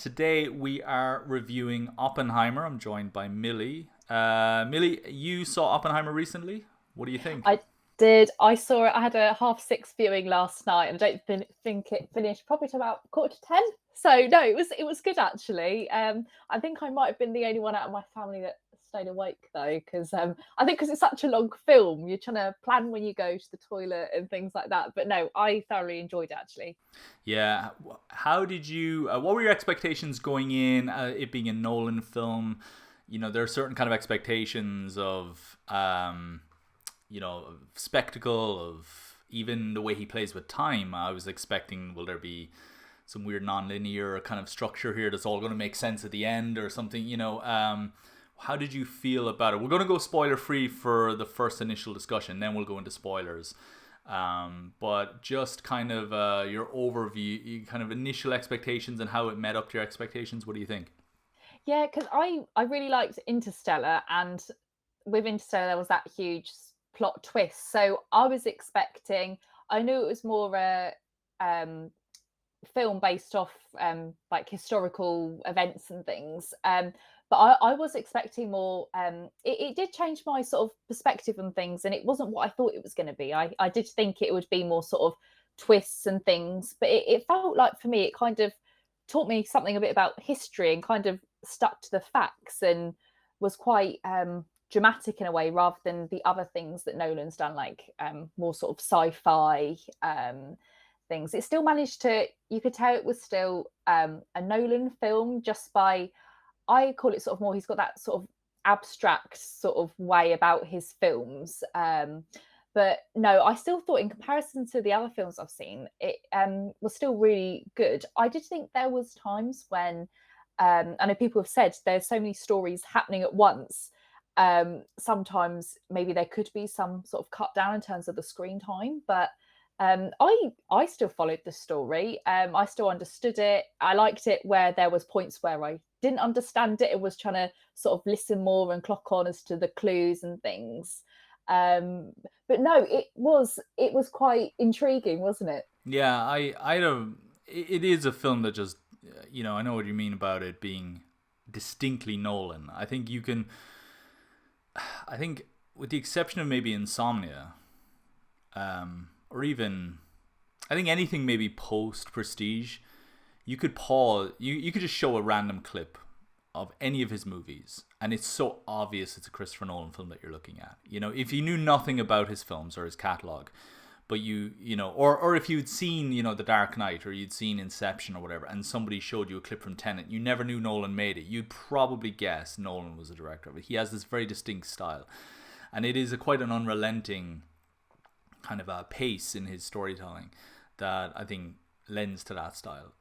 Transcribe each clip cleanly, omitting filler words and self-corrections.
Today we are reviewing Oppenheimer. I'm joined by Millie. Millie, you saw Oppenheimer recently. What do you think? I did. I saw it. I had a half six viewing last night, and I don't think it finished probably till about quarter to 10. So no, it was good actually. I think I might have been the only one out of my family that stayed awake though, because I think because it's such a long film, you're trying to plan when you go to the toilet and things like that. But no, I thoroughly enjoyed it actually. Yeah. How did you? What were your expectations going in? It being a Nolan film, there are certain kind of expectations of, spectacle of even the way he plays with time. I was expecting, will there be some weird non-linear kind of structure here that's all going to make sense at the end or something? How did you feel about it? We're going to go spoiler free for the first initial discussion, then we'll go into spoilers. But just kind of your overview, kind of initial expectations and how it met up to your expectations. What do you think? Yeah, because I really liked Interstellar, and with Interstellar there was that huge plot twist. So I was expecting. I knew it was more um, film based off like historical events and things. But I was expecting more. It did change my sort of perspective on things, and it wasn't what I thought it was going to be. I did think it would be more sort of twists and things, but it felt like for me, it kind of taught me something a bit about history and kind of stuck to the facts and was quite dramatic in a way rather than the other things that Nolan's done, like more sort of sci-fi things. It still managed to, you could tell it was still a Nolan film just by, I call it sort of more, he's got that sort of abstract sort of way about his films. But no, I still thought in comparison to the other films I've seen, it was still really good. I did think there was times when, I know people have said there's so many stories happening at once. Sometimes maybe there could be some sort of cut down in terms of the screen time, but I still followed the story. I still understood it. I liked it where there was points where I didn't understand it and was trying to sort of listen more and clock on as to the clues and things. Um, but no, it was quite intriguing, wasn't it? Yeah, I don't. It is a film that just, I know what you mean about it being distinctly Nolan. I think with the exception of maybe Insomnia, or even, I think anything maybe post Prestige, you could pause, you could just show a random clip of any of his movies, and it's so obvious it's a Christopher Nolan film that you're looking at. If you knew nothing about his films or his catalog, but or if you'd seen, The Dark Knight, or you'd seen Inception or whatever, and somebody showed you a clip from Tenet, you never knew Nolan made it, you'd probably guess Nolan was the director of it. He has this very distinct style, and it is quite an unrelenting kind of a pace in his storytelling that I think lends to that style.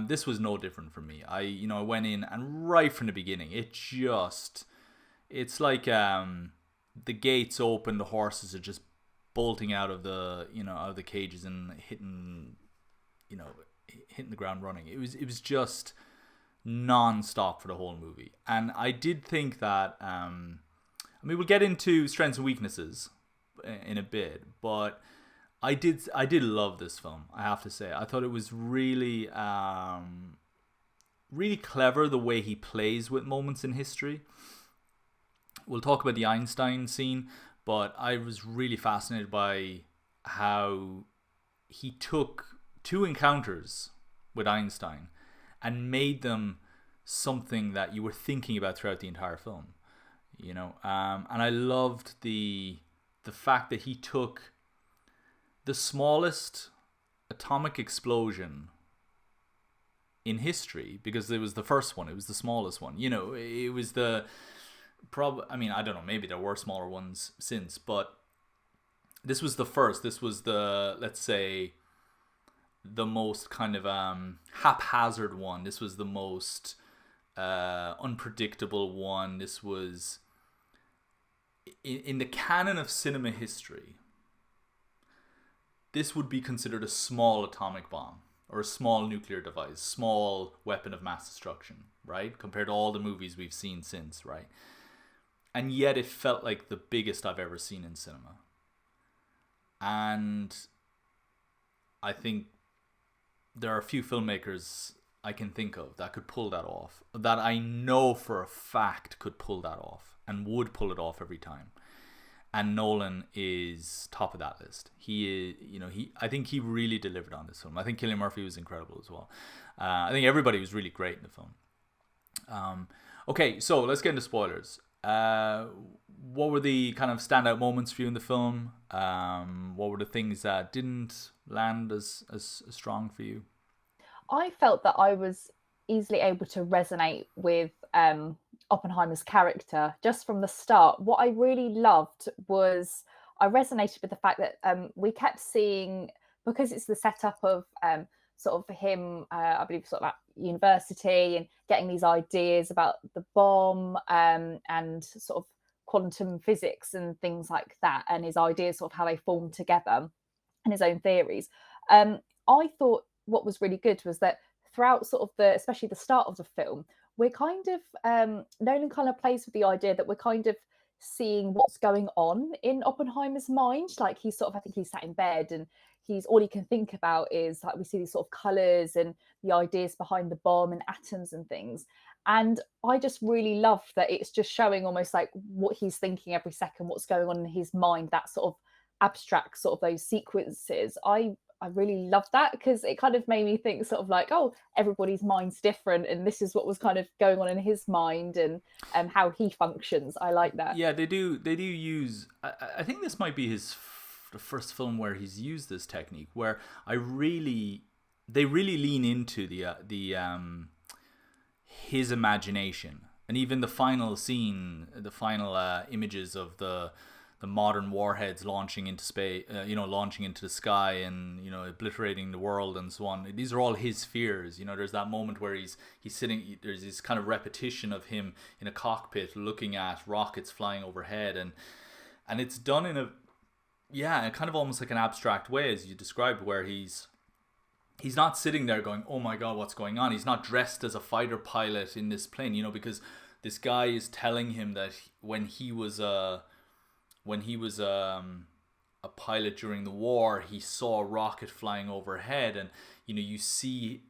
This was no different for me. I went in, and right from the beginning, it's like the gates open, the horses are just bolting out of the cages and hitting the ground running. It was just non-stop for the whole movie. And I did think that we'll get into strengths and weaknesses in a bit, but I did love this film, I have to say. I thought it was really really clever the way he plays with moments in history. We'll talk about the Einstein scene, but I was really fascinated by how he took two encounters with Einstein and made them something that you were thinking about throughout the entire film. And I loved the fact that he took the smallest atomic explosion in history, because it was the first one, it was the smallest one. It was I don't know, maybe there were smaller ones since, but this was the first. This was the, let's say, the most kind of haphazard one. This was the most unpredictable one. This was in the canon of cinema history, this would be considered a small atomic bomb or a small nuclear device, small weapon of mass destruction, right? Compared to all the movies we've seen since, right? And yet it felt like the biggest I've ever seen in cinema. And I think there are a few filmmakers I can think of that could pull that off, that I know for a fact could pull that off and would pull it off every time. And Nolan is top of that list. He is, I think he really delivered on this film. I think Cillian Murphy was incredible as well. I think everybody was really great in the film. Okay, so let's get into spoilers. What were the kind of standout moments for you in the film? What were the things that didn't land as strong for you? I felt that I was easily able to resonate with Oppenheimer's character just from the start. What I really loved was I resonated with the fact that we kept seeing, because it's the setup of sort of him, I believe, sort of at university and getting these ideas about the bomb and sort of quantum physics and things like that, and his ideas, sort of how they form together and his own theories. I thought what was really good was that throughout sort of especially the start of the film, we're kind of Nolan kind of plays with the idea that we're kind of seeing what's going on in Oppenheimer's mind. Like he's sort of, I think he's sat in bed and he's all he can think about is like we see these sort of colours and the ideas behind the bomb and atoms and things. And I just really love that it's just showing almost like what he's thinking every second, what's going on in his mind, that sort of abstract sort of those sequences. I really loved that because it kind of made me think sort of like, oh, everybody's mind's different and this is what was kind of going on in his mind and how he functions. I like that. Yeah, they do use, I think this might be the first film where he's used this technique, where they really lean into the his imagination. And even the final scene, the final images of the modern warheads launching into space, launching into the sky and, obliterating the world and so on. These are all his fears. There's that moment where he's sitting, there's this kind of repetition of him in a cockpit looking at rockets flying overhead. And it's done in a kind of almost like an abstract way, as you described, where he's not sitting there going, oh my God, what's going on? He's not dressed as a fighter pilot in this plane, because this guy is telling him that when he was a pilot during the war, he saw a rocket flying overhead, and you see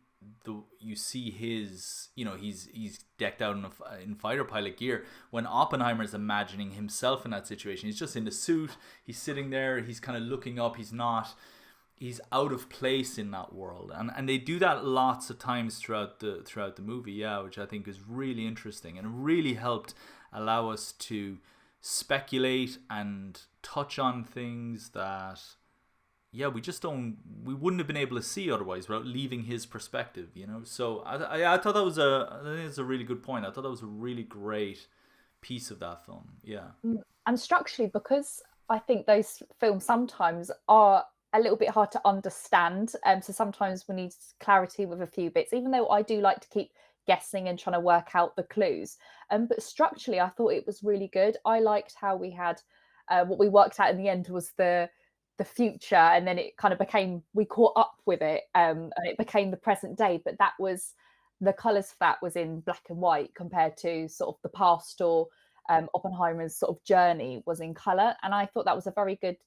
his, he's decked out in fighter pilot gear. When Oppenheimer's imagining himself in that situation, he's just in the suit, he's sitting there, he's kind of looking up, he's out of place in that world, and they do that lots of times throughout the movie, which I think is really interesting and really helped allow us to speculate and touch on things that we wouldn't have been able to see otherwise without leaving his perspective, so I thought I think it's a really good point. I thought that was a really great piece of that film. And structurally, because I think those films sometimes are a little bit hard to understand, so sometimes we need clarity with a few bits, even though I do like to keep guessing and trying to work out the clues, but structurally I thought it was really good. I liked how we had what we worked out in the end was the future, and then it kind of became, we caught up with it, and it became the present day, but that was the colors for that was in black and white compared to sort of the past, or Oppenheimer's sort of journey was in color. And I thought that was a very good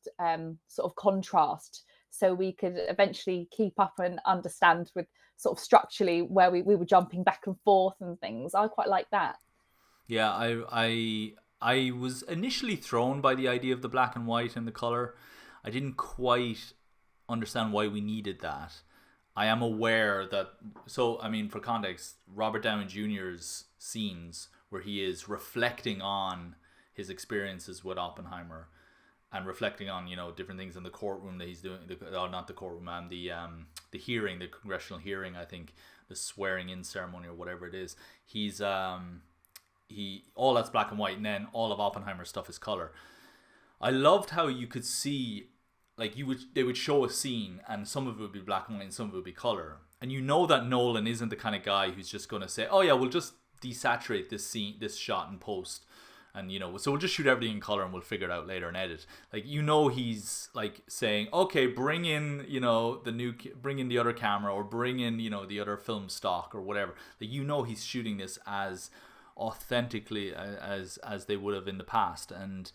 sort of contrast, so we could eventually keep up and understand with sort of structurally where we were jumping back and forth and things. I quite like that. Yeah, I was initially thrown by the idea of the black and white and the color. I didn't quite understand why we needed that. I am aware that, so I mean, for context, Robert Downey Jr.'s scenes where he is reflecting on his experiences with Oppenheimer and reflecting on, different things in the courtroom that he's doing, not the courtroom, the hearing, the congressional hearing, I think, the swearing in ceremony or whatever it is. He's all that's black and white, and then all of Oppenheimer's stuff is color. I loved how you could see, like, they would show a scene and some of it would be black and white and some of it would be color, and that Nolan isn't the kind of guy who's just going to say, oh yeah, we'll just desaturate this shot in post, and so we'll just shoot everything in color and we'll figure it out later and edit. Like, he's like saying, okay, bring in bring in the other camera, or bring in the other film stock or whatever. Like, he's shooting this as authentically as they would have in the past, and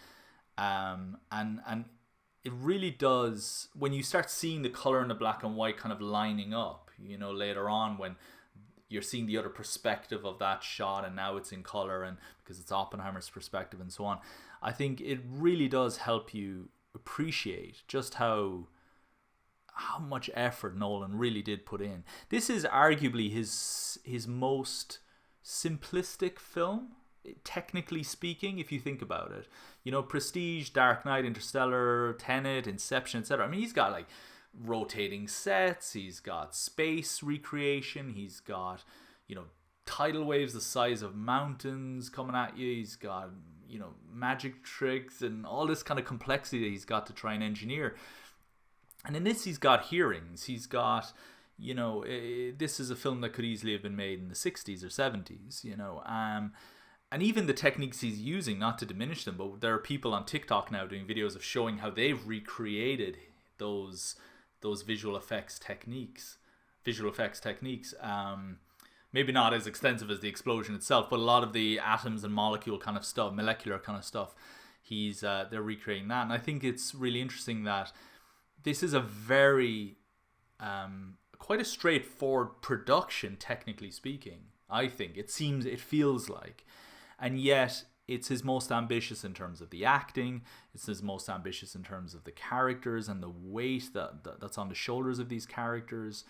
it really does, when you start seeing the color and the black and white kind of lining up, later on, when you're seeing the other perspective of that shot, and now it's in color, and because it's Oppenheimer's perspective and so on. I think it really does help you appreciate just how much effort Nolan really did put in. This is arguably his most simplistic film, technically speaking, if you think about it. You know, Prestige, Dark Knight, Interstellar, Tenet, Inception, etc. I mean, he's got like rotating sets, he's got space recreation, he's got, you know, tidal waves the size of mountains coming at you, he's got, you know, magic tricks and all this kind of complexity that he's got to try and engineer. And in this, he's got hearings, he's got, you know, this is a film that could easily have been made in the 60s or 70s, you know. And even the techniques he's using, not to diminish them, but there are people on TikTok now doing videos of showing how they've recreated those visual effects techniques. Maybe not as extensive as the explosion itself, but a lot of the atoms and molecule kind of stuff, molecular kind of stuff, they're recreating that. And I think it's really interesting that this is a very quite a straightforward production, technically speaking. I think it feels like, and yet it's his most ambitious in terms of the acting. It's his most ambitious in terms of the characters and the weight that's on the shoulders of these characters.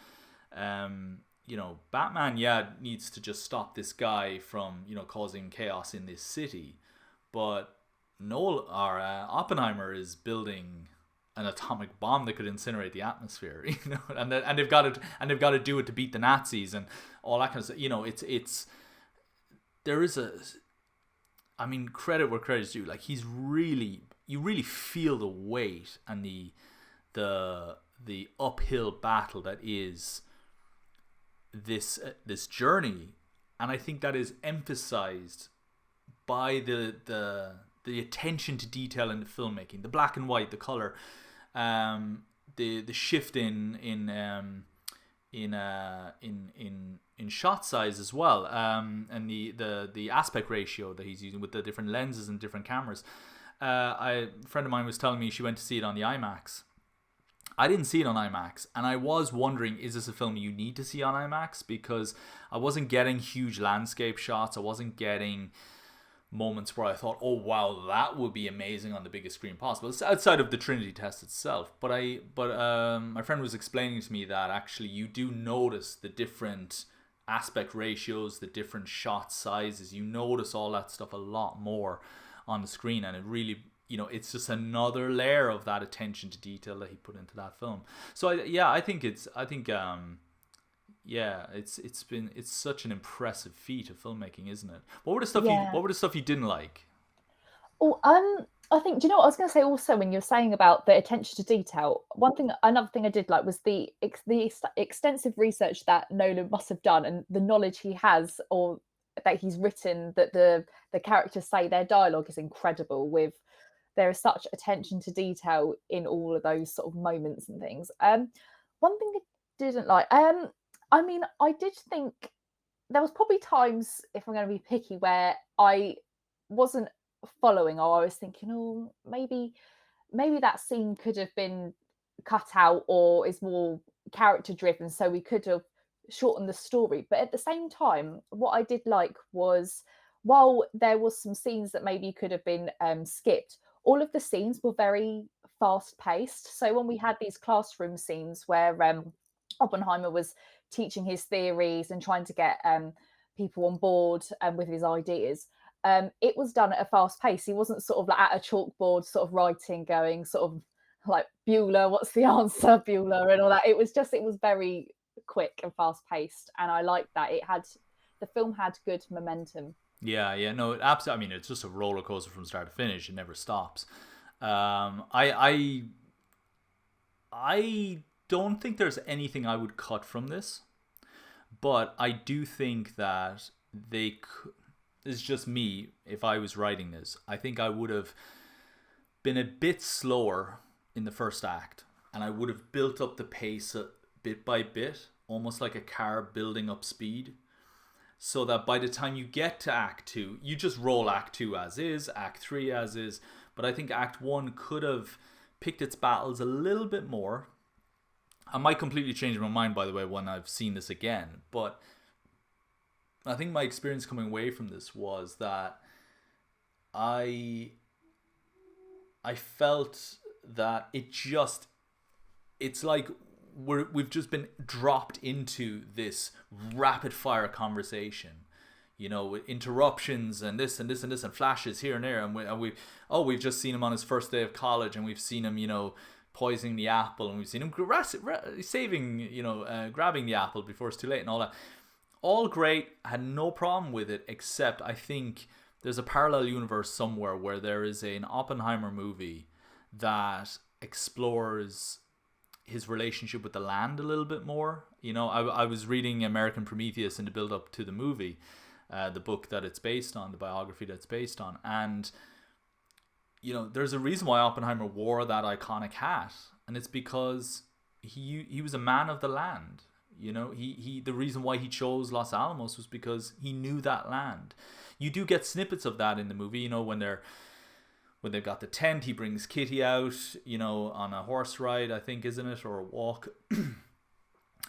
You know, Batman, needs to just stop this guy from, you know, causing chaos in this city, but Oppenheimer is building an atomic bomb that could incinerate the atmosphere, you know, and they've got to do it to beat the Nazis and all that kind of stuff. You know, I mean, credit where credit's due. Like, you really feel the weight and the uphill battle that is this journey, and I think that is emphasized by the attention to detail in the filmmaking, the black and white, the color, the shift in shot size as well, and the aspect ratio that he's using with the different lenses and different cameras. A friend of mine was telling me she went to see it on the IMAX. I didn't see it on IMAX, and I was wondering, is this a film you need to see on IMAX? Because I wasn't getting huge landscape shots. I wasn't getting moments where I thought, oh wow, that would be amazing on the biggest screen possible. It's outside of the Trinity test itself. But my friend was explaining to me that actually you do notice the different aspect ratios, the different shot sizes. You notice all that stuff a lot more on the screen, and it really, you know, it's just another layer of that attention to detail that he put into that film. So I think it's such an impressive feat of filmmaking, isn't it? What were the stuff you didn't like? Oh, I think, do you know what I was going to say also when you were saying about the attention to detail? Another thing I did like was the extensive research that Nolan must have done, and the knowledge he has, or that he's written, that the characters say. Their dialogue is incredible. There is such attention to detail in all of those sort of moments and things. One thing I didn't like, I mean, I did think there was probably times, if I'm going to be picky, where I wasn't following, or I was thinking, oh, maybe that scene could have been cut out or is more character driven, so we could have shortened the story. But at the same time, what I did like was, while there was some scenes that maybe could have been skipped, all of the scenes were very fast paced. So when we had these classroom scenes where Oppenheimer was teaching his theories and trying to get people on board with his ideas, it was done at a fast pace. He wasn't sort of like at a chalkboard sort of writing, going sort of like, Bueller, what's the answer, Bueller, and all that. It was very quick and fast paced, and I liked that. The film had good momentum. Yeah, no, absolutely. I mean, it's just a roller coaster from start to finish. It never stops. I don't think there's anything I would cut from this, but I do think that this is just me. If I was writing this, I think I would have been a bit slower in the first act, and I would have built up the pace bit by bit, almost like a car building up speed, so that by the time you get to Act 2, you just roll Act 2 as is, Act 3 as is. But I think Act 1 could have picked its battles a little bit more. I might completely change my mind, by the way, when I've seen this again. But I think my experience coming away from this was that I I felt that it's like we've just been dropped into this rapid fire conversation, with interruptions and this and this and this and flashes here and there, we've just seen him on his first day of college, and we've seen him, poisoning the apple, and we've seen him saving, grabbing the apple before it's too late, and all that. All great, had no problem with it, except I think there's a parallel universe somewhere where there is an Oppenheimer movie that explores his relationship with the land a little bit more. I was reading American Prometheus in the build up to the movie, the book that it's based on, the biography that it's based on, and there's a reason why Oppenheimer wore that iconic hat, and it's because he was a man of the land. He the reason why he chose Los Alamos was because he knew that land. You do get snippets of that in the movie, when they've got the tent, he brings Kitty out, on a horse ride, I think, isn't it, or a walk.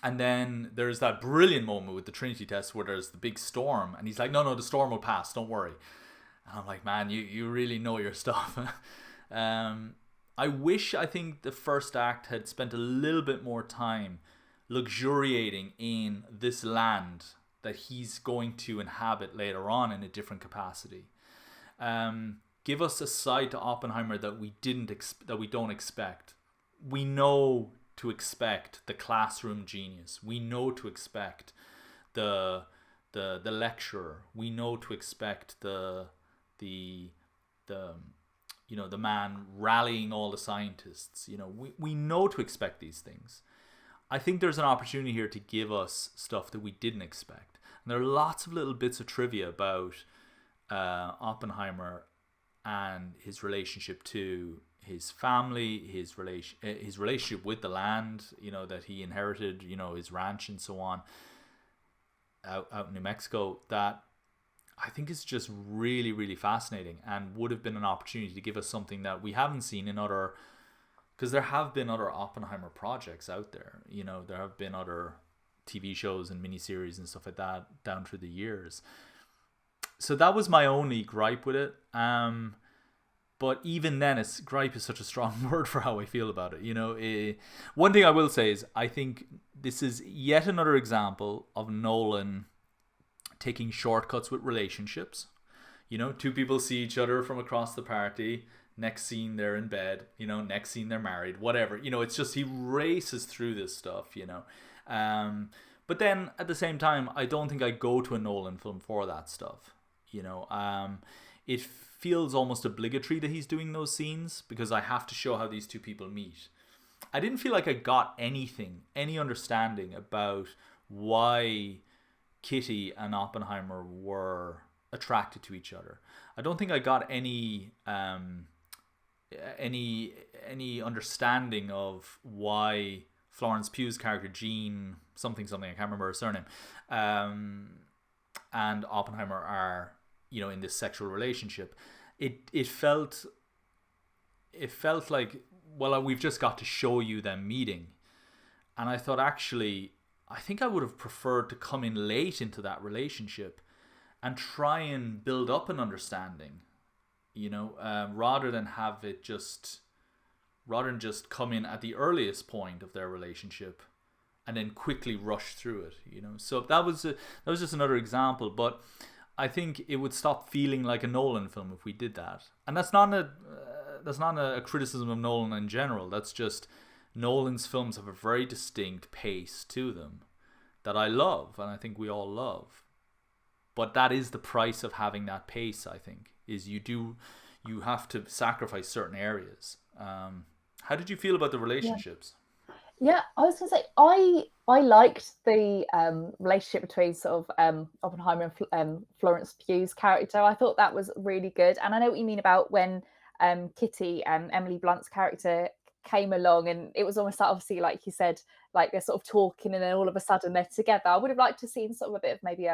And then there's that brilliant moment with the Trinity test where there's the big storm, and he's like, no, the storm will pass, don't worry. And I'm like, man, you really know your stuff. I think the first act had spent a little bit more time luxuriating in this land that he's going to inhabit later on in a different capacity. Give us a side to Oppenheimer that we don't expect. We know to expect the classroom genius. We know to expect the lecturer. We know to expect the man rallying all the scientists. We know to expect these things. I think there's an opportunity here to give us stuff that we didn't expect. And there are lots of little bits of trivia about Oppenheimer and his relationship to his family, his relationship with the land, that he inherited, his ranch and so on, out in New Mexico, that I think is just really, really fascinating, and would have been an opportunity to give us something that we haven't seen in other, because there have been other Oppenheimer projects out there. There have been other TV shows and miniseries and stuff like that down through the years. So that was my only gripe with it. But even then, gripe is such a strong word for how I feel about it. One thing I will say is I think this is yet another example of Nolan taking shortcuts with relationships. Two people see each other from across the party. Next scene, they're in bed. Next scene, they're married. Whatever. It's just he races through this stuff. But then at the same time, I don't think I go to a Nolan film for that stuff. It feels almost obligatory that he's doing those scenes because I have to show how these two people meet. I didn't feel like I got any understanding about why Kitty and Oppenheimer were attracted to each other. I don't think I got any understanding of why Florence Pugh's character Jean something, I can't remember her surname, and Oppenheimer are in this sexual relationship. It felt like, well, we've just got to show you them meeting, and I thought, actually, I think I would have preferred to come in late into that relationship and try and build up an understanding, rather than just come in at the earliest point of their relationship and then quickly rush through it, So that was just another example, but I think it would stop feeling like a Nolan film if we did that. And that's not a criticism of Nolan in general. That's just Nolan's films have a very distinct pace to them that I love, and I think we all love. But that is the price of having that pace, I think, is you have to sacrifice certain areas. How did you feel about the relationships? Yeah, I was going to say, I liked the relationship between sort of Oppenheimer and Florence Pugh's character. I thought that was really good. And I know what you mean about when Kitty and Emily Blunt's character came along, and it was almost like, obviously, like you said, like they're sort of talking and then all of a sudden they're together. I would have liked to see sort of a bit of maybe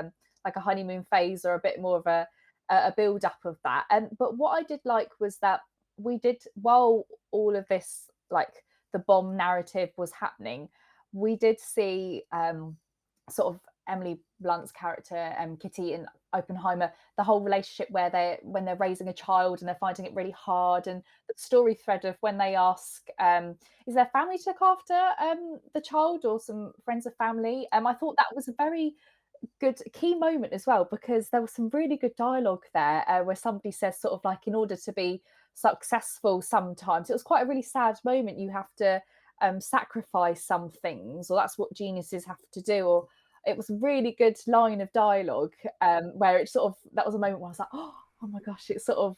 like a honeymoon phase or a bit more of a build up of that. But what I did like was that we did, while all of this, like the bomb narrative was happening, we did see sort of Emily Blunt's character, Kitty in Oppenheimer, the whole relationship where they're raising a child and they're finding it really hard, and the story thread of when they ask, is their family to look after the child or some friends of family? I thought that was a very good key moment as well, because there was some really good dialogue there, where somebody says sort of like, in order to be successful, sometimes it was quite a really sad moment, you have to sacrifice some things, or that's what geniuses have to do, or it was a really good line of dialogue, where it sort of, that was a moment where I was like, oh my gosh, it sort of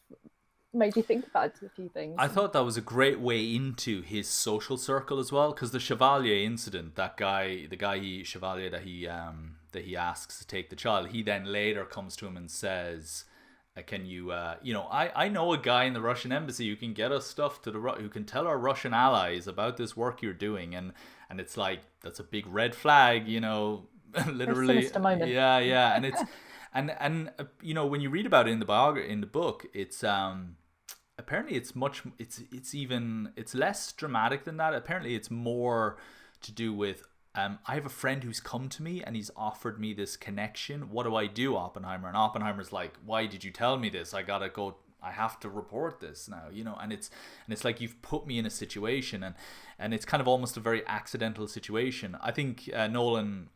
made you think about a few things. I thought that was a great way into his social circle as well, because the Chevalier incident, the guy Chevalier that he asks to take the child, he then later comes to him and says, can you, I know a guy in the Russian embassy who can get us stuff who can tell our Russian allies about this work you're doing, and it's like, that's a big red flag, literally. Sinister moment. Yeah, and it's and when you read about it in the book, it's apparently it's less dramatic than that. Apparently it's more to do with, I have a friend who's come to me and he's offered me this connection. What do I do, Oppenheimer? And Oppenheimer's like, why did you tell me this? I have to report this now, and it's like, you've put me in a situation, and it's kind of almost a very accidental situation. I think Nolan,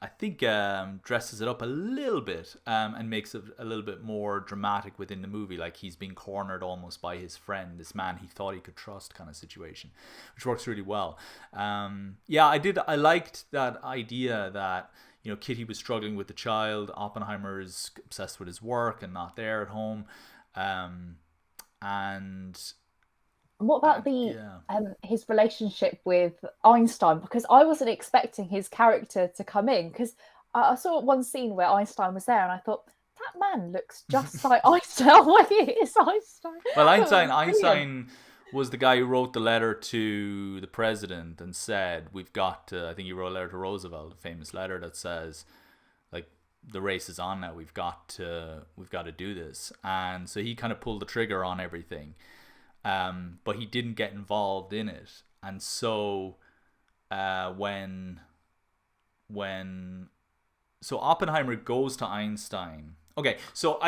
dresses it up a little bit, and makes it a little bit more dramatic within the movie, like he's being cornered almost by his friend, this man he thought he could trust, kind of situation, which works really well. I liked that idea that, Kitty was struggling with the child, Oppenheimer is obsessed with his work and not there at home. And what about his relationship with Einstein? Because I wasn't expecting his character to come in, because I saw one scene where Einstein was there and I thought, that man looks just like Einstein. What is Einstein? Well, Einstein was the guy who wrote the letter to the president and said, we've got to, I think he wrote a letter to Roosevelt, a famous letter that says, like, the race is on now, we've got to do this. And so he kind of pulled the trigger on everything, but he didn't get involved in it. And so when Oppenheimer goes to Einstein. Okay, so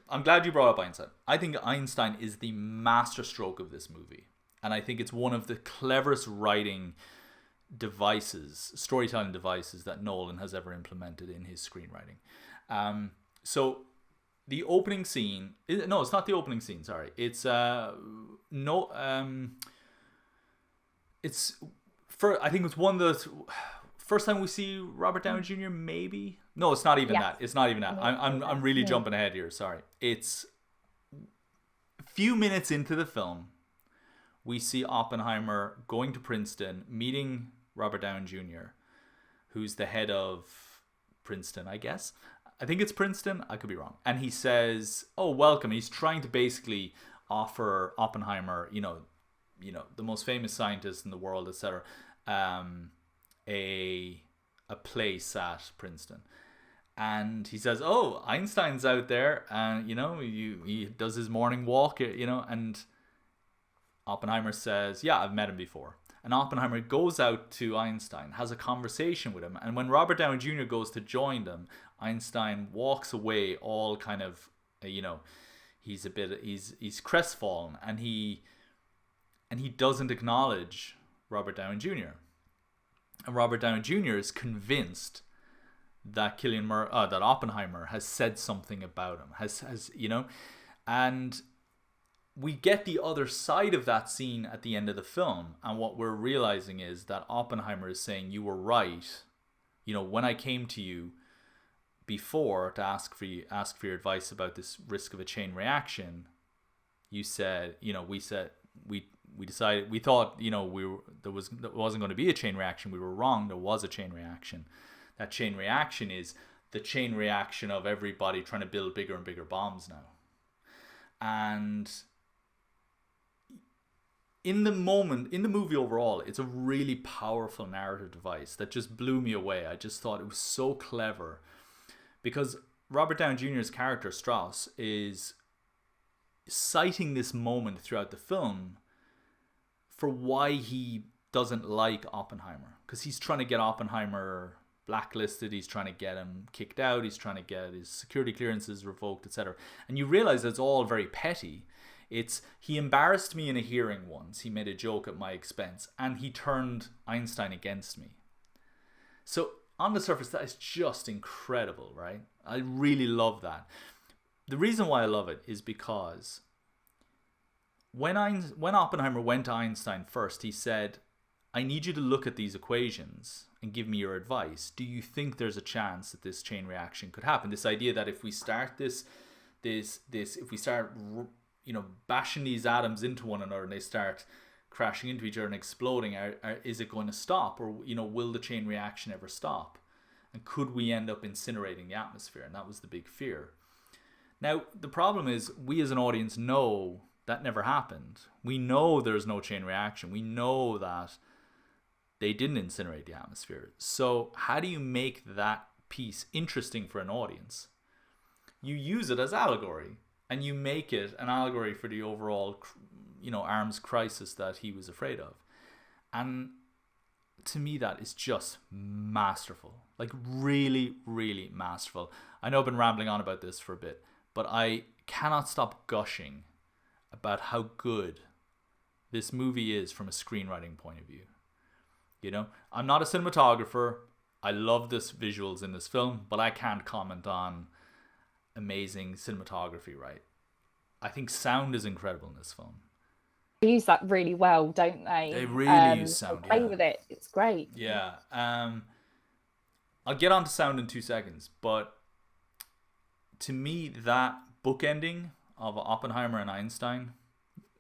I'm glad you brought up Einstein. I think Einstein is the masterstroke of this movie, and I think it's one of the cleverest storytelling devices that Nolan has ever implemented in his screenwriting. So the opening scene, no, it's not the opening scene, sorry. It's I think it's one of the first time we see Robert Downey Jr. maybe. No, it's not even that. It's not even that. I'm really jumping ahead here, sorry. It's a few minutes into the film, we see Oppenheimer going to Princeton, meeting Robert Downey Jr., who's the head of Princeton, I guess. I think it's Princeton. I could be wrong. And he says, "Oh, welcome." He's trying to basically offer Oppenheimer, the most famous scientist in the world, etc., a place at Princeton. And he says, "Oh, Einstein's out there, and he does his morning walk, and Oppenheimer says, "Yeah, I've met him before." And Oppenheimer goes out to Einstein, has a conversation with him, and when Robert Downey Jr. goes to join them, Einstein walks away all kind of, he's crestfallen, and he doesn't acknowledge Robert Downey Jr. And Robert Downey Jr. is convinced that that Oppenheimer has said something about him, and we get the other side of that scene at the end of the film, and what we're realizing is that Oppenheimer is saying, "You were right. When I came to you before to ask for your advice about this risk of a chain reaction, you said, we decided, we thought, there wasn't going to be a chain reaction. We were wrong. There was a chain reaction. That chain reaction is the chain reaction of everybody trying to build bigger and bigger bombs now." And in the movie overall, it's a really powerful narrative device that just blew me away. I just thought it was so clever, because Robert Downey Jr.'s character, Strauss, is citing this moment throughout the film for why he doesn't like Oppenheimer, because he's trying to get Oppenheimer blacklisted. He's trying to get him kicked out. He's trying to get his security clearances revoked, etc. And you realize it's all very petty. It's, he embarrassed me in a hearing once. He made a joke at my expense, and he turned Einstein against me. So on the surface, that is just incredible, right? I really love that. The reason why I love it is because when Oppenheimer went to Einstein first, he said, I need you to look at these equations and give me your advice. Do you think there's a chance that this chain reaction could happen? This idea that if we start if we start, bashing these atoms into one another and they start crashing into each other and exploding, is it going to stop? Or, will the chain reaction ever stop? And could we end up incinerating the atmosphere? And that was the big fear. Now, the problem is, we as an audience know that never happened. We know there's no chain reaction. We know that they didn't incinerate the atmosphere. So how do you make that piece interesting for an audience? You use it as allegory, and you make it an allegory for the overall, arms crisis that he was afraid of. And to me, that is just masterful. Like, really, really masterful. I know I've been rambling on about this for a bit, but I cannot stop gushing about how good this movie is from a screenwriting point of view. I'm not a cinematographer. I love this visuals in this film, but I can't comment on amazing cinematography, right? I think sound is incredible in this film. They use that really well, don't they? They really use sound. They play with it. It's great. Yeah. I'll get on to sound in 2 seconds, but to me, that bookending of Oppenheimer and Einstein,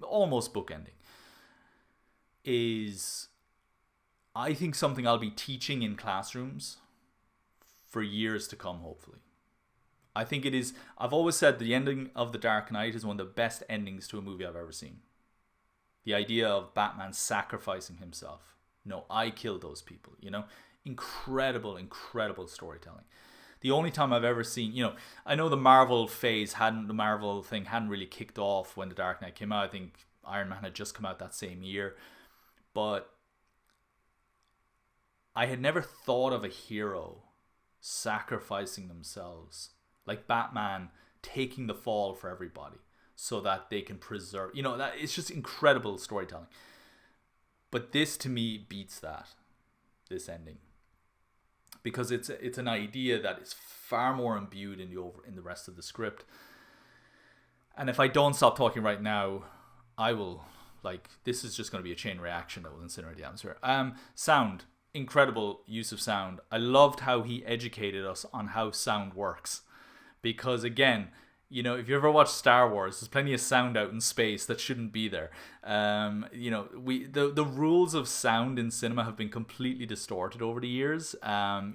almost bookending, is, I think, something I'll be teaching in classrooms for years to come, hopefully. I think it is, I've always said the ending of The Dark Knight is one of the best endings to a movie I've ever seen. The idea of Batman sacrificing himself. No, I killed those people, Incredible, incredible storytelling. The only time I've ever seen, I know the Marvel thing hadn't really kicked off when The Dark Knight came out. I think Iron Man had just come out that same year. But I had never thought of a hero sacrificing themselves, like Batman taking the fall for everybody so that they can preserve, that it's just incredible storytelling. But this, to me, beats this ending, because it's an idea that is far more imbued in the rest of the script. And if I don't stop talking right now, I will, this is just going to be a chain reaction that will incinerate the atmosphere. Sound, incredible use of sound. I loved how he educated us on how sound works, because again, if you ever watch Star Wars, there's plenty of sound out in space that shouldn't be there. The rules of sound in cinema have been completely distorted over the years. And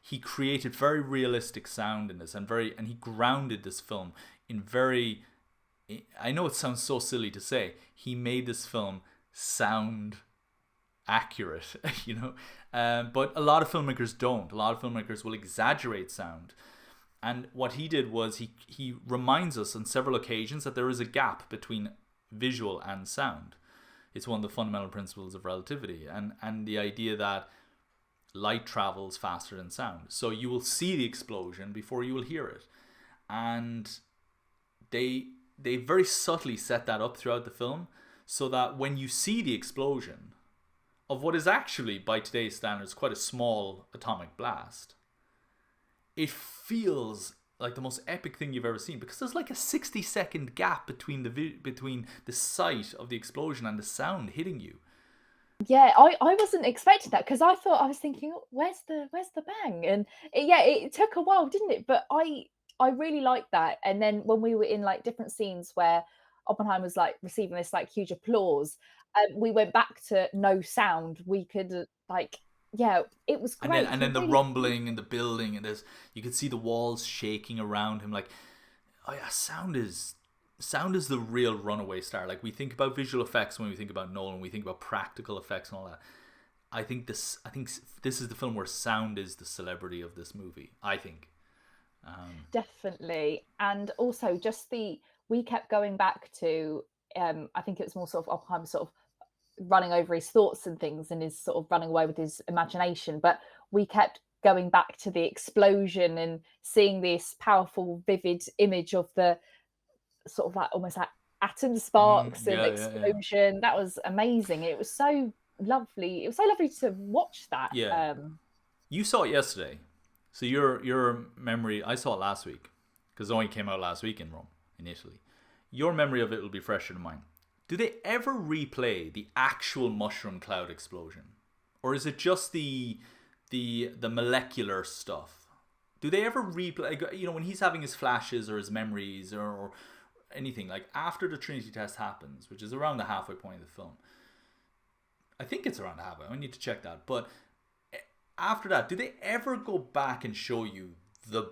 he created very realistic sound in this, and he grounded this film in very, I know it sounds so silly to say, he made this film sound accurate, but a lot of filmmakers don't. A lot of filmmakers will exaggerate sound. And what he did was he reminds us on several occasions that there is a gap between visual and sound. It's one of the fundamental principles of relativity, and the idea that light travels faster than sound. So you will see the explosion before you will hear it. And they very subtly set that up throughout the film, so that when you see the explosion of what is actually, by today's standards, quite a small atomic blast, it feels like the most epic thing you've ever seen, because there's like a 60-second gap between the sight of the explosion and the sound hitting you. Yeah, I wasn't expecting that, because I was thinking, oh, where's the bang? And it took a while, didn't it? But I really liked that. And then when we were in different scenes where Oppenheimer was receiving this huge applause, we went back to no sound. We could it was great. And then the rumbling in the building, and you could see the walls shaking around him. Sound is the real runaway star. We think about visual effects when we think about Nolan, we think about practical effects and all that. I think this is the film where sound is the celebrity of this movie, I think. Definitely. And also just we kept going back to I think it was more sort of Oppenheimer sort of running over his thoughts and things and is sort of running away with his imagination. But we kept going back to the explosion and seeing this powerful, vivid image of the sort of like almost like atom sparks and Yeah, yeah, yeah. explosion. That was amazing. It was so lovely. It was so lovely to watch that. Yeah. You saw it yesterday, so your memory. I saw it last week because it only came out last week in Rome, in Italy. Your memory of it will be fresher than mine. Do they ever replay the actual mushroom cloud explosion, or is it just the molecular stuff? Do they ever replay? Like, you know, when he's having his flashes or his memories or anything, like after the Trinity test happens, which is around the halfway point of the film. I think it's around the halfway. I need to check that. But after that, do they ever go back and show you the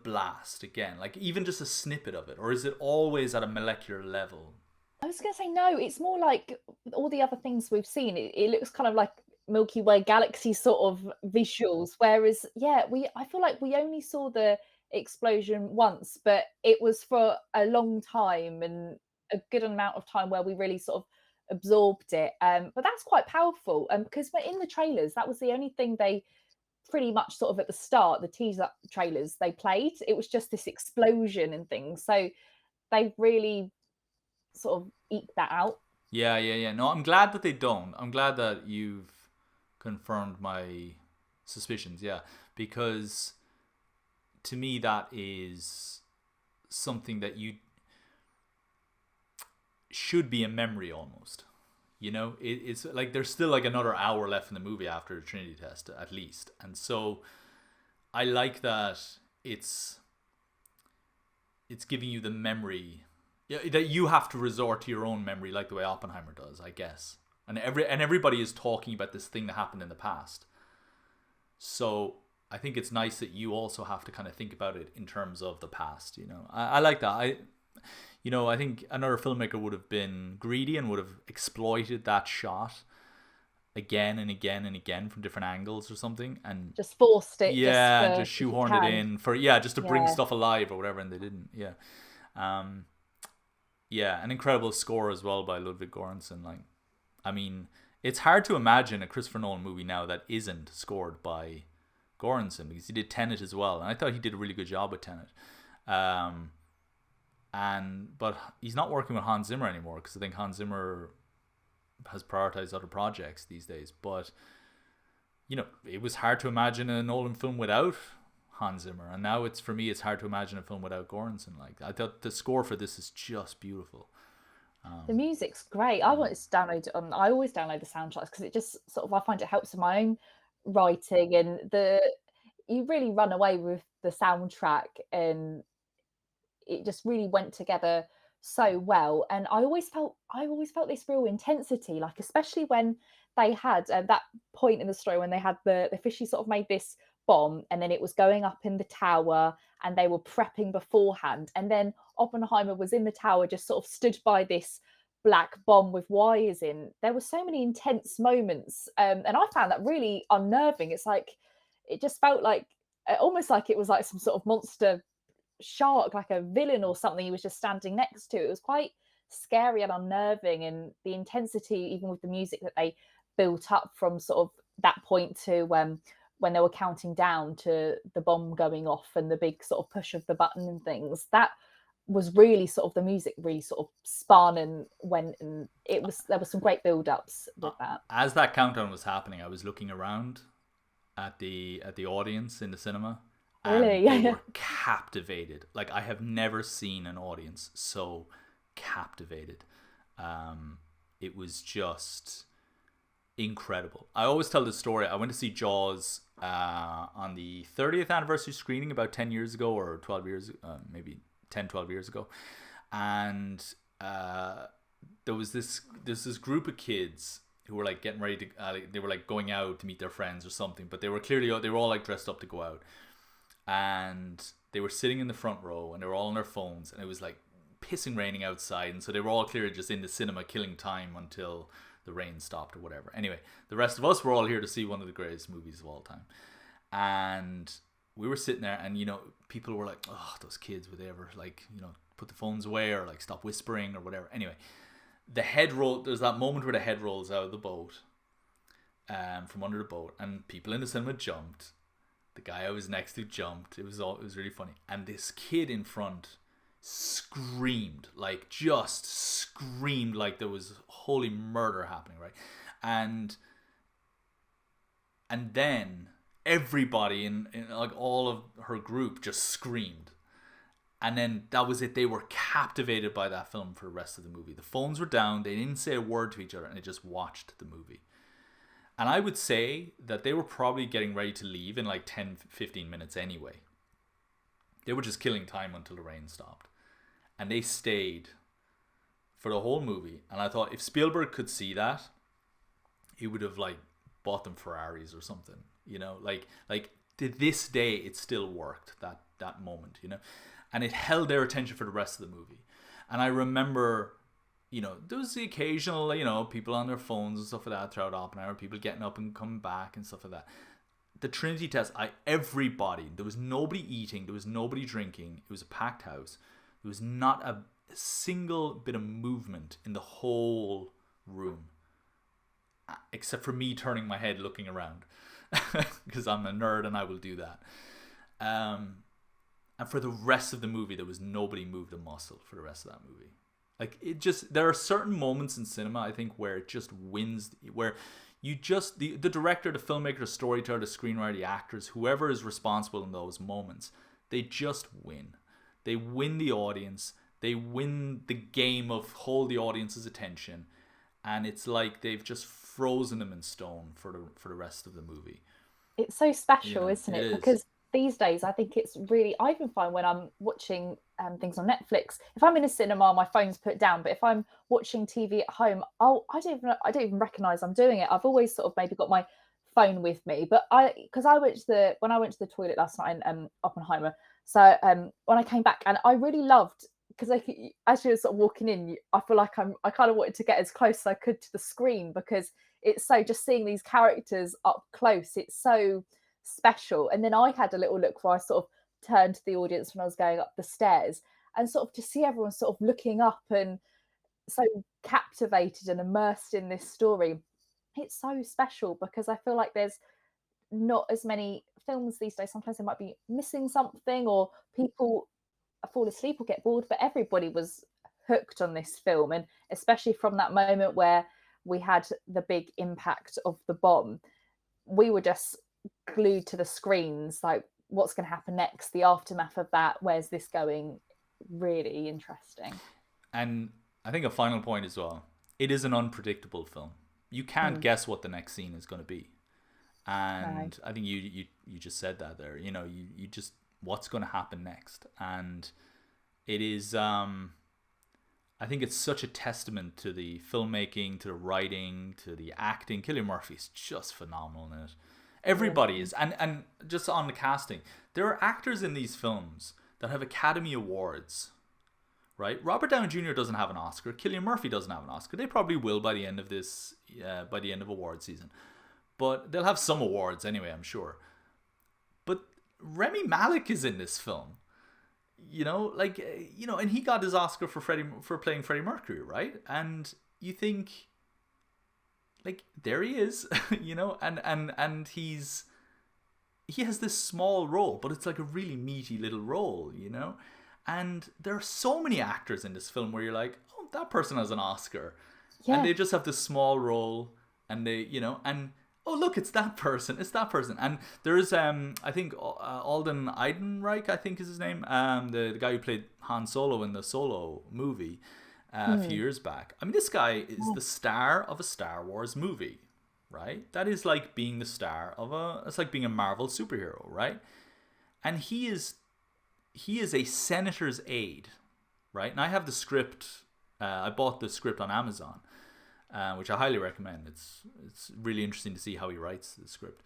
blast again? Like even just a snippet of it, or is it always at a molecular level? I was going to say no. It's more like all the other things we've seen. It looks kind of like Milky Way galaxy sort of visuals. Whereas, yeah, I feel like we only saw the explosion once, but it was for a long time and a good amount of time where we really sort of absorbed it. But that's quite powerful. Because in the trailers, that was the only thing they pretty much sort of at the start, the teaser trailers they played. It was just this explosion and things. So they really sort of eke that out. Yeah, yeah, yeah. No, I'm glad that they don't. I'm glad that you've confirmed my suspicions. Yeah, because to me that is something that you should be a memory almost. You know, it's like there's still like another hour left in the movie after the Trinity test at least, and so I like that it's giving you the memory. Yeah, that you have to resort to your own memory, like the way Oppenheimer does, I guess. And everybody is talking about this thing that happened in the past. So I think it's nice that you also have to kind of think about it in terms of the past. You know, I like that. I think another filmmaker would have been greedy and would have exploited that shot again and again and again from different angles or something, and just forced it. Yeah, just shoehorned it in for just to bring stuff alive or whatever, and they didn't. Yeah. Yeah, an incredible score as well by Ludwig Göransson. Like, I mean, it's hard to imagine a Christopher Nolan movie now that isn't scored by Göransson, because he did Tenet as well, and I thought he did a really good job with Tenet. But he's not working with Hans Zimmer anymore, because I think Hans Zimmer has prioritized other projects these days. But you know, it was hard to imagine a Nolan film without Hans Zimmer, and now it's hard to imagine a film without Göransson. Like, I thought the score for this is just beautiful. The music's great. I wanted to download it on. I always download the soundtracks because it just sort of, I find it helps in my own writing, and you really run away with the soundtrack, and it just really went together so well. And I always felt this real intensity, like especially when they had that point in the story when they had the officially sort of made this bomb, and then it was going up in the tower and they were prepping beforehand, and then Oppenheimer was in the tower just sort of stood by this black bomb with wires in. There were so many intense moments, and I found that really unnerving. It's like it just felt like almost like it was like some sort of monster shark, like a villain or something he was just standing next to. It was quite scary and unnerving, and the intensity, even with the music that they built up from sort of that point to when they were counting down to the bomb going off and the big sort of push of the button and things, that was really sort of, the music really sort of spun and went, and there was some great build-ups with that. As that countdown was happening, I was looking around at the audience in the cinema, and really? they were captivated. Like, I have never seen an audience so captivated. It was just incredible. I always tell this story. I went to see Jaws on the 30th anniversary screening about 10 years ago, or 12 years, maybe 10, 12 years ago. And there was this group of kids who were like getting ready to, they were like going out to meet their friends or something, but they were all like dressed up to go out. And they were sitting in the front row, and they were all on their phones, and it was like pissing raining outside, and so they were all clearly just in the cinema killing time until the rain stopped or whatever. Anyway, the rest of us were all here to see one of the greatest movies of all time. And we were sitting there, and, you know, people were like, oh, those kids, would they ever, like, you know, put the phones away or, like, stop whispering or whatever. Anyway, the head roll. There's that moment where the head rolls out of the boat, from under the boat, and people in the cinema jumped. The guy I was next to jumped. It was really funny, and this kid in front screamed, like just screamed like there was holy murder happening, right? And then everybody in like all of her group just screamed. And then that was it. They were captivated by that film for the rest of the movie. The phones were down. They didn't say a word to each other, and they just watched the movie. And I would say that they were probably getting ready to leave in like 10, 15 minutes anyway. They were just killing time until the rain stopped. And they stayed for the whole movie. And I thought if Spielberg could see that, he would have like bought them Ferraris or something. You know, like to this day, it still worked, that moment, you know. And it held their attention for the rest of the movie. And I remember, you know, there was the occasional, you know, people on their phones and stuff like that throughout Oppenheimer, people getting up and coming back and stuff like that. The Trinity test, everybody, there was nobody eating, there was nobody drinking, it was a packed house. There was not a single bit of movement in the whole room, except for me turning my head looking around, because I'm a nerd and I will do that. And for the rest of the movie, there was nobody moved a muscle for the rest of that movie. Like, it just, there are certain moments in cinema, I think, where it just wins, where you just, the director, the filmmaker, the storyteller, the screenwriter, the actors, whoever is responsible in those moments, they just win. They win the audience. They win the game of hold the audience's attention. And it's like they've just frozen them in stone for the rest of the movie. It's so special, You know, isn't it? it is. Because these days, I think it's really, I even find when I'm watching things on Netflix, if I'm in a cinema, my phone's put down. But if I'm watching TV at home, I don't even recognize I'm doing it. I've always sort of maybe got my phone with me. But when I went to the toilet last night in Oppenheimer, so when I came back, and I really loved, because as you were sort of walking in, I feel like I kind of wanted to get as close as I could to the screen, because it's so, just seeing these characters up close, it's so special. And then I had a little look where I sort of turned to the audience when I was going up the stairs, and sort of to see everyone sort of looking up and so captivated and immersed in this story. It's so special, because I feel like there's not as many films these days. Sometimes they might be missing something, or people fall asleep or get bored, but everybody was hooked on this film. And especially from that moment where we had the big impact of the bomb, we were just glued to the screens, like, what's going to happen next, the aftermath of that, where's this going? Really interesting. And I think a final point as well, it is an unpredictable film. You can't guess what the next scene is going to be. And right. I think you just said that there, you know, you just, what's going to happen next. And it is, I think it's such a testament to the filmmaking, to the writing, to the acting. Cillian Murphy's just phenomenal in it. Everybody is. And just on the casting, there are actors in these films that have Academy Awards, right? Robert Downey Jr. doesn't have an Oscar. Cillian Murphy doesn't have an Oscar. They probably will by the end of this, by the end of award season. But they'll have some awards anyway, I'm sure. But Rami Malek is in this film. You know, like, you know, and he got his Oscar for playing Freddie Mercury, right? And you think, like, there he is, you know, and he has this small role, but it's like a really meaty little role, you know. And there are so many actors in this film where you're like, oh, that person has an Oscar, and they just have this small role, and they, you know, and oh, look, it's that person. And there's, I think, Alden Ehrenreich, I think is his name, the guy who played Han Solo in the Solo movie a few years back. I mean, this guy is the star of a Star Wars movie, right? That is like being the star of it's like being a Marvel superhero, right? And he is a senator's aide, right? And I have the script, I bought the script on Amazon. Which I highly recommend. It's really interesting to see how he writes the script.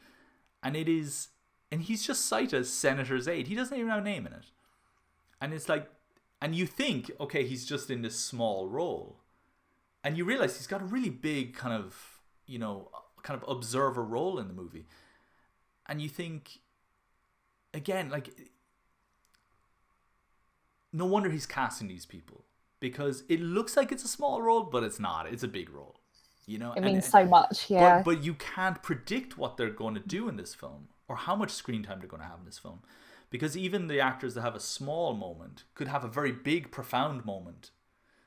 And he's just cited as senator's aide. He doesn't even have a name in it. And it's like, and you think, okay, he's just in this small role. And you realize he's got a really big kind of, you know, kind of observer role in the movie. And you think, again, like, no wonder he's casting these people. because it looks like it's a small role, but it's not. It's a big role, you know. It means so much, yeah. But you can't predict what they're going to do in this film or how much screen time they're going to have in this film, because even the actors that have a small moment could have a very big, profound moment.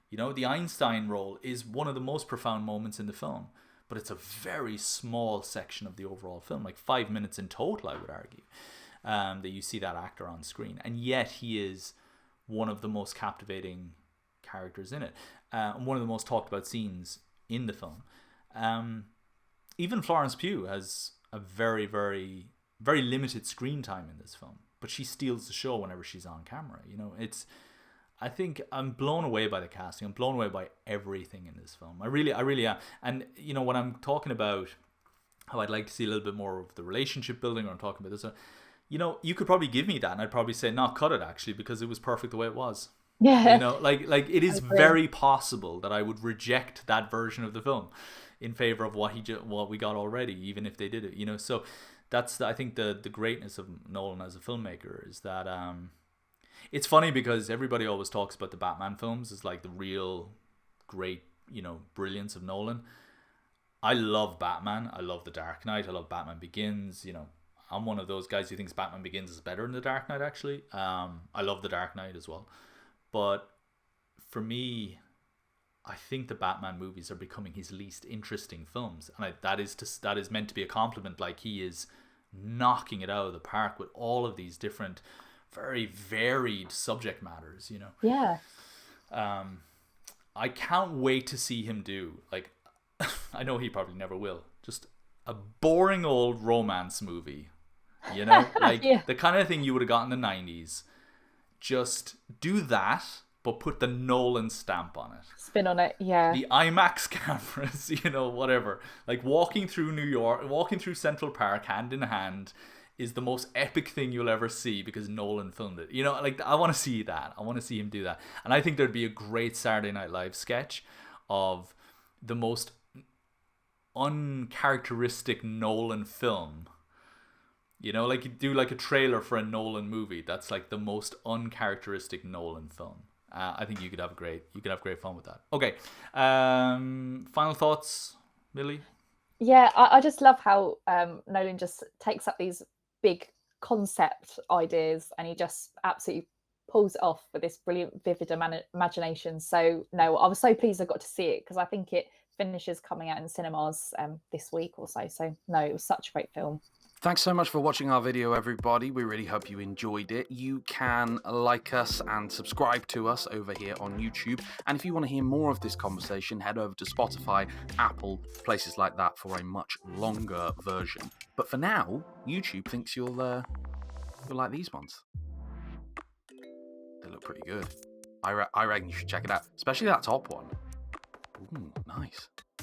You know, the Einstein role is one of the most profound moments in the film, but it's a very small section of the overall film, like 5 minutes in total, I would argue, that you see that actor on screen. And yet he is one of the most captivating characters in it, and one of the most talked about scenes in the film. Even Florence Pugh has a very, very, very limited screen time in this film, but she steals the show whenever she's on camera. You know, I think I'm blown away by the casting. I'm blown away by everything in this film. I really am. And, you know, when I'm talking about how I'd like to see a little bit more of the relationship building, or I'm talking about this, you know, you could probably give me that, and I'd probably say, no, cut it, actually, because it was perfect the way it was. Yeah. You know, like it is very possible that I would reject that version of the film in favor of what we got already, even if they did it, you know. So that's, I think, the greatness of Nolan as a filmmaker, is that it's funny because everybody always talks about the Batman films as like the real great, you know, brilliance of Nolan. I love Batman. I love The Dark Knight. I love Batman Begins. You know, I'm one of those guys who thinks Batman Begins is better than The Dark Knight, actually. I love The Dark Knight as well. But for me, I think the Batman movies are becoming his least interesting films. And that is meant to be a compliment. Like, he is knocking it out of the park with all of these different, very varied subject matters, you know. Yeah. I can't wait to see him do, like, I know he probably never will, just a boring old romance movie, you know, like the kind of thing you would have got in the 90s. Just do that, but put the Nolan stamp on it. Spin on it, yeah. The IMAX cameras, you know, whatever. Like, walking through New York, walking through Central Park hand in hand is the most epic thing you'll ever see, because Nolan filmed it. You know, like, I want to see that. I want to see him do that. And I think there'd be a great Saturday Night Live sketch of the most uncharacteristic Nolan film. You know, like, you do like a trailer for a Nolan movie that's like the most uncharacteristic Nolan film. I think you could have great fun with that. Okay, final thoughts, Millie? Yeah, I just love how Nolan just takes up these big concept ideas and he just absolutely pulls it off with this brilliant, vivid imagination. So no, I was so pleased I got to see it, because I think it finishes coming out in cinemas this week or so. So no, it was such a great film. Thanks so much for watching our video, everybody. We really hope you enjoyed it. You can like us and subscribe to us over here on YouTube. And if you want to hear more of this conversation, head over to Spotify, Apple, places like that for a much longer version. But for now, YouTube thinks you'll like these ones. They look pretty good. I reckon you should check it out, especially that top one.